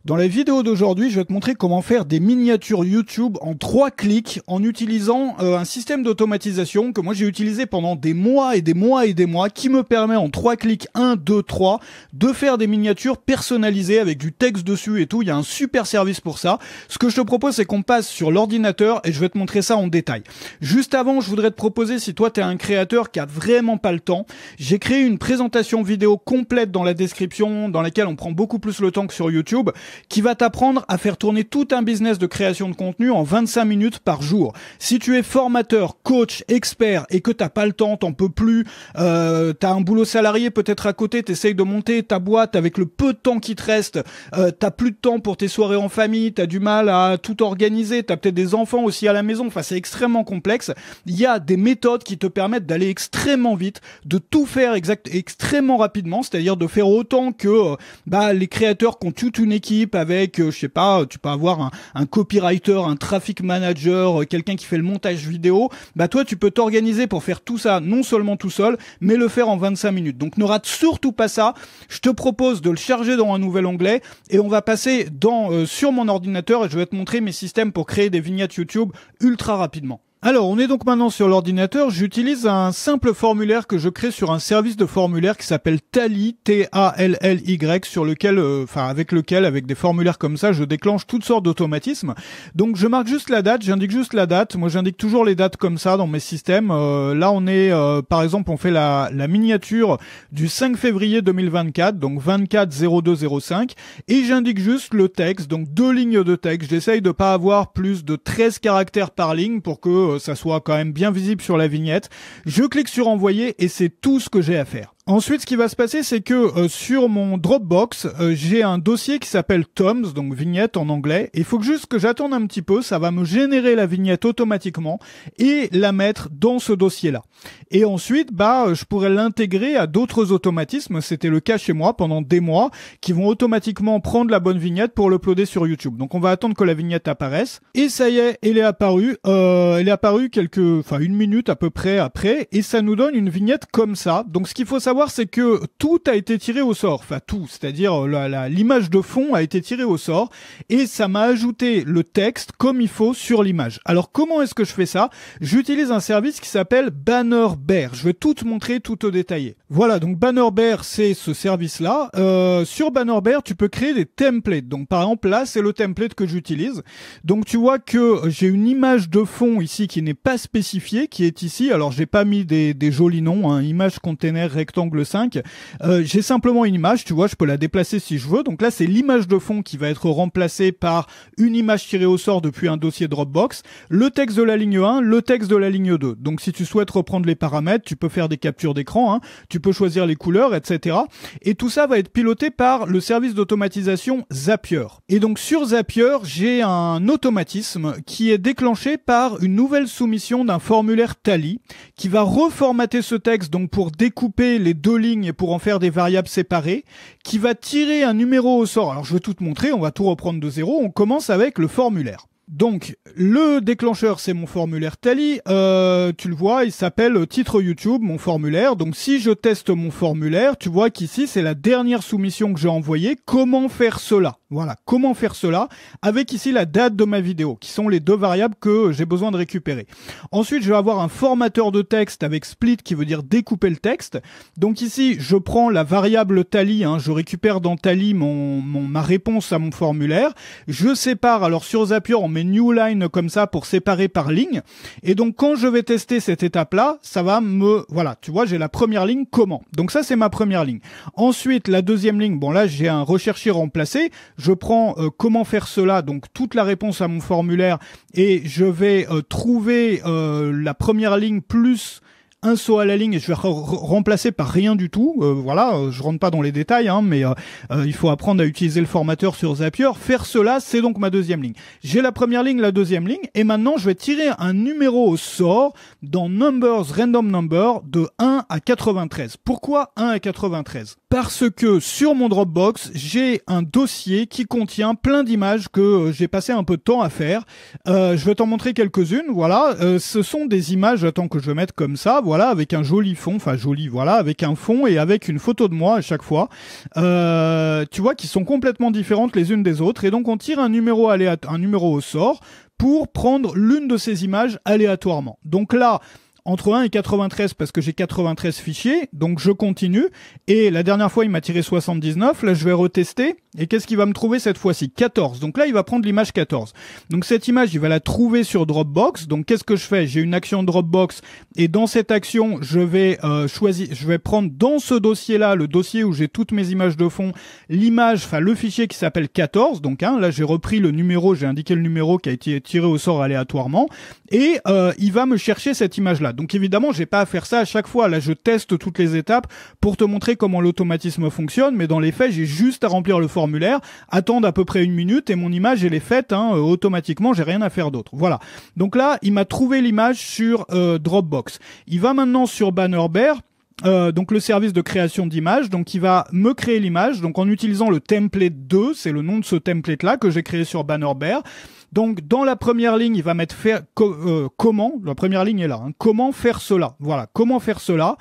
Dans la vidéo d'aujourd'hui, je vais te montrer comment faire des miniatures YouTube en 3 clics en utilisant un système d'automatisation que moi j'ai utilisé pendant des mois et des mois et des mois, qui me permet en 3 clics, 1, 2, 3, de faire des miniatures personnalisées avec du texte dessus et tout. Il y a un super service pour ça. Ce que je te propose, c'est qu'on passe sur l'ordinateur et je vais te montrer ça en détail. Juste avant, je voudrais te proposer, si toi tu es un créateur qui a vraiment pas le temps, j'ai créé une présentation vidéo complète dans la description, dans laquelle on prend beaucoup plus le temps que sur YouTube, qui va t'apprendre à faire tourner tout un business de création de contenu en 25 minutes par jour. Si tu es formateur, coach, expert et que t'as pas le temps, t'en peux plus, t'as un boulot salarié peut-être à côté, t'essayes de monter ta boîte avec le peu de temps qui te reste, t'as plus de temps pour tes soirées en famille, t'as du mal à tout organiser, t'as peut-être des enfants aussi à la maison, enfin c'est extrêmement complexe. Il y a des méthodes qui te permettent d'aller extrêmement vite, de tout faire extrêmement rapidement, c'est-à-dire de faire autant que les créateurs qui ont toute une équipe avec, je sais pas, tu peux avoir un copywriter, un traffic manager, quelqu'un qui fait le montage vidéo. Toi, tu peux t'organiser pour faire tout ça, non seulement tout seul, mais le faire en 25 minutes. Donc, ne rate surtout pas ça. Je te propose de le charger dans un nouvel onglet et on va passer sur mon ordinateur et je vais te montrer mes systèmes pour créer des vignettes YouTube ultra rapidement. Alors, on est donc maintenant sur l'ordinateur. J'utilise un simple formulaire que je crée sur un service de formulaire qui s'appelle Tally, T-A-L-L-Y, sur lequel, avec des formulaires comme ça, je déclenche toutes sortes d'automatismes. Donc, je marque juste la date, j'indique juste la date. Moi, j'indique toujours les dates comme ça dans mes systèmes. Là, on est, par exemple, on fait la miniature du 5 février 2024, donc 24-02-05, et j'indique juste le texte, donc 2 lignes de texte. J'essaye de pas avoir plus de 13 caractères par ligne pour que ça soit quand même bien visible sur la vignette. Je clique sur envoyer et c'est tout ce que j'ai à faire. Ensuite, ce qui va se passer, c'est que sur mon Dropbox, j'ai un dossier qui s'appelle Toms, donc vignette en anglais. Il faut juste que j'attende un petit peu, ça va me générer la vignette automatiquement et la mettre dans ce dossier-là. Et ensuite, je pourrais l'intégrer à d'autres automatismes, c'était le cas chez moi pendant des mois, qui vont automatiquement prendre la bonne vignette pour l'uploader sur YouTube. Donc on va attendre que la vignette apparaisse. Et ça y est, elle est apparue. Elle est apparue une minute à peu près après, et ça nous donne une vignette comme ça. Donc ce qu'il faut savoir, c'est que tout a été tiré au sort, enfin tout, c'est-à-dire l'image de fond a été tirée au sort et ça m'a ajouté le texte comme il faut sur l'image. Alors comment est-ce que je fais ça? J'utilise un service qui s'appelle Banner Bear. Je vais tout te montrer, tout te détailler. Voilà, donc Banner Bear, c'est ce service-là. Sur Banner Bear, tu peux créer des templates. Donc par exemple, là, c'est le template que j'utilise. Donc tu vois que j'ai une image de fond ici qui n'est pas spécifiée, qui est ici. Alors j'ai pas mis des jolis noms, hein, image container rectangle 5. J'ai simplement une image, tu vois, je peux la déplacer si je veux. Donc là, c'est l'image de fond qui va être remplacée par une image tirée au sort depuis un dossier Dropbox, le texte de la ligne 1, le texte de la ligne 2. Donc si tu souhaites reprendre les paramètres, tu peux faire des captures d'écran, hein, tu peux choisir les couleurs, etc. Et tout ça va être piloté par le service d'automatisation Zapier. Et donc sur Zapier, j'ai un automatisme qui est déclenché par une nouvelle soumission d'un formulaire Tally qui va reformater ce texte donc pour découper les 2 lignes et pour en faire des variables séparées, qui va tirer un numéro au sort. Alors je vais tout te montrer, on va tout reprendre de zéro. On commence avec le formulaire. Donc, le déclencheur, c'est mon formulaire Tally. Tu le vois, il s'appelle titre YouTube, mon formulaire. Donc, si je teste mon formulaire, tu vois qu'ici, c'est la dernière soumission que j'ai envoyée. Comment faire cela? Voilà, comment faire cela? Avec ici la date de ma vidéo, qui sont les 2 variables que j'ai besoin de récupérer. Ensuite, je vais avoir un formateur de texte avec split, qui veut dire découper le texte. Donc ici, je prends la variable Tally, hein, je récupère dans Tally ma réponse à mon formulaire. Je sépare, alors sur Zapier, on met new line comme ça pour séparer par ligne. Et donc, quand je vais tester cette étape-là, ça va voilà, tu vois, j'ai la première ligne, comment. Donc ça, c'est ma première ligne. Ensuite, la deuxième ligne, bon là, j'ai un rechercher remplacé. Je prends comment faire cela, donc toute la réponse à mon formulaire, et je vais trouver la première ligne plus un saut à la ligne et je vais remplacer par rien du tout. Voilà, je rentre pas dans les détails, hein, mais il faut apprendre à utiliser le formateur sur Zapier. Faire cela, c'est donc ma deuxième ligne. J'ai la première ligne, la deuxième ligne, et maintenant je vais tirer un numéro au sort dans Numbers Random Number de 1 à 93. Pourquoi 1 à 93? Parce que sur mon Dropbox, j'ai un dossier qui contient plein d'images que j'ai passé un peu de temps à faire. Je vais t'en montrer quelques-unes. Voilà, ce sont des images, attends que je vais mettre comme ça. Voilà. voilà, avec un joli fond, enfin joli, voilà, avec un fond et avec une photo de moi à chaque fois, tu vois, qui sont complètement différentes les unes des autres, et donc on tire un numéro au sort pour prendre l'une de ces images aléatoirement. Donc là, entre 1 et 93, parce que j'ai 93 fichiers, donc je continue, et la dernière fois il m'a tiré 79, là je vais retester, et qu'est-ce qu'il va me trouver cette fois-ci? 14, donc là il va prendre l'image 14. Donc cette image, il va la trouver sur Dropbox, donc qu'est-ce que je fais? J'ai une action Dropbox, et dans cette action, je vais prendre dans ce dossier-là, le dossier où j'ai toutes mes images de fond, l'image, enfin le fichier qui s'appelle 14, donc là j'ai repris le numéro, j'ai indiqué le numéro qui a été tiré au sort aléatoirement, et il va me chercher cette image-là. Donc évidemment, j'ai pas à faire ça à chaque fois. Là, je teste toutes les étapes pour te montrer comment l'automatisme fonctionne, mais dans les faits, j'ai juste à remplir le formulaire, attendre à peu près 1 minute et mon image, elle est faite automatiquement, j'ai rien à faire d'autre. Voilà. Donc là, il m'a trouvé l'image sur Dropbox. Il va maintenant sur Bannerbear. Donc le service de création d'images, donc il va me créer l'image, donc en utilisant le template 2, c'est le nom de ce template là que j'ai créé sur Bannerbear. Donc dans la première ligne, il va mettre comment, la première ligne est là, comment faire cela. Voilà, comment faire cela.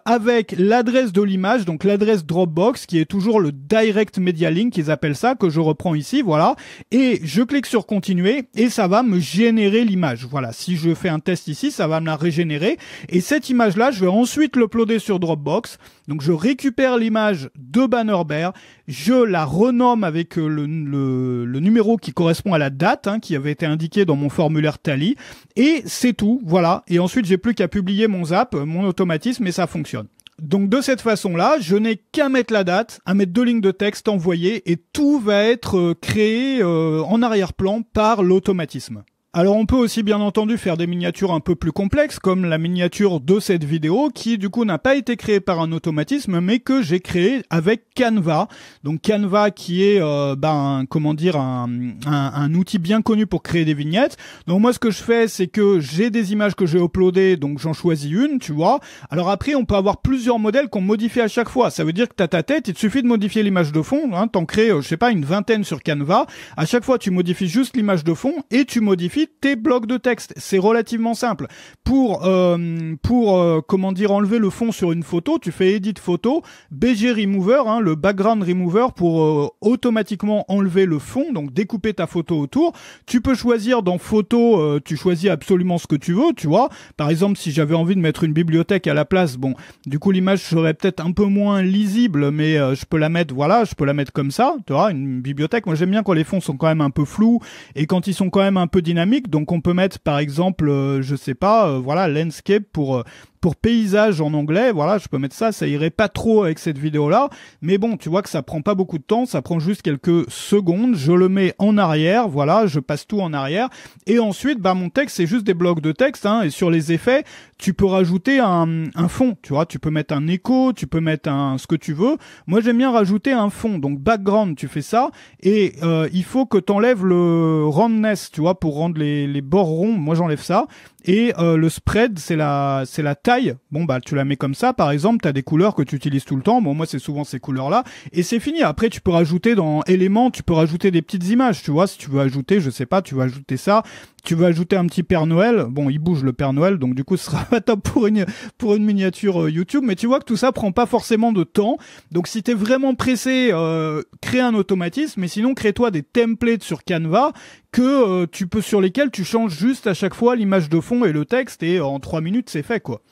Avec l'adresse de l'image, donc l'adresse Dropbox, qui est toujours le Direct Media Link, ils appellent ça, que je reprends ici, voilà. Et je clique sur continuer, et ça va me générer l'image. Voilà, si je fais un test ici, ça va me la régénérer. Et cette image-là, je vais ensuite l'uploader sur Dropbox. Donc je récupère l'image de Bannerbear, je la renomme avec le numéro qui correspond à la date, qui avait été indiqué dans mon formulaire Tally, et c'est tout, voilà. Et ensuite, j'ai plus qu'à publier mon zap, mon automatisme, et ça fonctionne. Donc de cette façon-là, je n'ai qu'à mettre la date, à mettre 2 lignes de texte envoyées, et tout va être créé en arrière-plan par l'automatisme. Alors on peut aussi bien entendu faire des miniatures un peu plus complexes, comme la miniature de cette vidéo, qui du coup n'a pas été créée par un automatisme, mais que j'ai créé avec Canva. Donc Canva qui est un outil bien connu pour créer des vignettes. Donc moi ce que je fais, c'est que j'ai des images que j'ai uploadées, donc j'en choisis une, tu vois. Alors après on peut avoir plusieurs modèles qu'on modifie à chaque fois. Ça veut dire que t'as ta tête, il te suffit de modifier l'image de fond, t'en crées, je sais pas, une vingtaine sur Canva. À chaque fois tu modifies juste l'image de fond et tu modifies tes blocs de texte. C'est relativement simple. Pour enlever le fond sur une photo, tu fais Edit photo, BG Remover, le background remover pour automatiquement enlever le fond, donc découper ta photo autour. Tu peux choisir dans photo, tu choisis absolument ce que tu veux, tu vois. Par exemple, si j'avais envie de mettre une bibliothèque à la place, bon, du coup l'image serait peut-être un peu moins lisible, mais je peux la mettre, voilà, je peux la mettre comme ça, tu vois, une bibliothèque. Moi j'aime bien quand les fonds sont quand même un peu flous et quand ils sont quand même un peu dynamiques. Donc on peut mettre par exemple, je sais pas, voilà, landscape pour paysage en anglais, voilà, je peux mettre ça, ça irait pas trop avec cette vidéo-là, mais bon, tu vois que ça prend pas beaucoup de temps, ça prend juste quelques secondes, je le mets en arrière, voilà, je passe tout en arrière, et ensuite, mon texte, c'est juste des blocs de texte, et sur les effets, tu peux rajouter un fond, tu vois, tu peux mettre un écho, tu peux mettre ce que tu veux. Moi, j'aime bien rajouter un fond, donc background, tu fais ça, et il faut que t'enlèves le roundness, tu vois, pour rendre les bords ronds, moi j'enlève ça, et le spread, c'est la taille. Bon tu la mets comme ça, par exemple, tu as des couleurs que tu utilises tout le temps. Bon, moi c'est souvent ces couleurs-là et c'est fini. Après tu peux rajouter dans éléments, tu peux rajouter des petites images, tu vois, si tu veux ajouter, je sais pas, tu veux ajouter ça, tu veux ajouter un petit Père Noël. Bon, il bouge le Père Noël, donc du coup ce sera pas top pour une miniature YouTube, mais tu vois que tout ça prend pas forcément de temps. Donc si t'es vraiment pressé, crée un automatisme, mais sinon crée-toi des templates sur Canva que sur lesquels tu changes juste à chaque fois l'image de fond et le texte, et en 3 minutes c'est fait, quoi.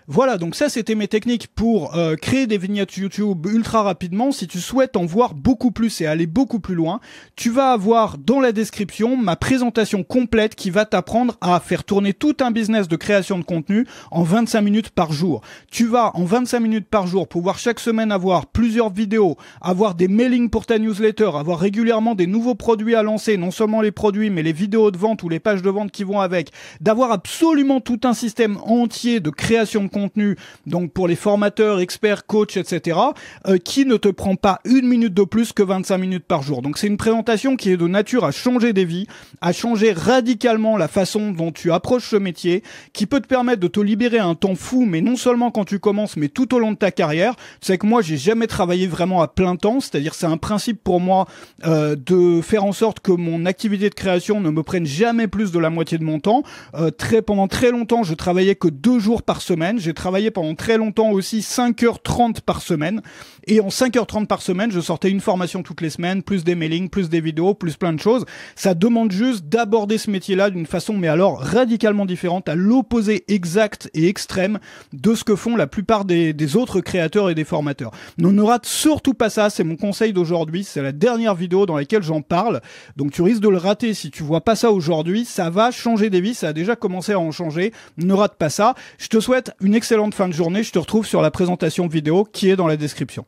Voilà, donc ça c'était mes techniques pour créer des vignettes YouTube ultra rapidement. Si tu souhaites en voir beaucoup plus et aller beaucoup plus loin, tu vas avoir dans la description ma présentation complète qui va t'apprendre à faire tourner tout un business de création de contenu en 25 minutes par jour. Tu vas en 25 minutes par jour pouvoir chaque semaine avoir plusieurs vidéos, avoir des mailings pour ta newsletter, avoir régulièrement des nouveaux produits à lancer, non seulement les produits mais les vidéos de vente ou les pages de vente qui vont avec, d'avoir absolument tout un système entier de création de contenu contenu, donc pour les formateurs, experts, coachs, etc., qui ne te prend pas 1 minute de plus que 25 minutes par jour. Donc c'est une présentation qui est de nature à changer des vies, à changer radicalement la façon dont tu approches ce métier, qui peut te permettre de te libérer un temps fou, mais non seulement quand tu commences, mais tout au long de ta carrière. Tu sais que moi, j'ai jamais travaillé vraiment à plein temps, c'est-à-dire c'est un principe pour moi de faire en sorte que mon activité de création ne me prenne jamais plus de la moitié de mon temps. Pendant très longtemps, je travaillais que 2 jours par semaine. J'ai travaillé pendant très longtemps aussi 5h30 par semaine. Et en 5h30 par semaine, je sortais une formation toutes les semaines, plus des mailings, plus des vidéos, plus plein de choses. Ça demande juste d'aborder ce métier-là d'une façon, mais alors radicalement différente, à l'opposé exact et extrême de ce que font la plupart des autres créateurs et des formateurs. Ne rate surtout pas ça, c'est mon conseil d'aujourd'hui, c'est la dernière vidéo dans laquelle j'en parle, donc tu risques de le rater si tu vois pas ça aujourd'hui. Ça va changer des vies, ça a déjà commencé à en changer, ne rate pas ça. Je te souhaite une excellente fin de journée, je te retrouve sur la présentation vidéo qui est dans la description.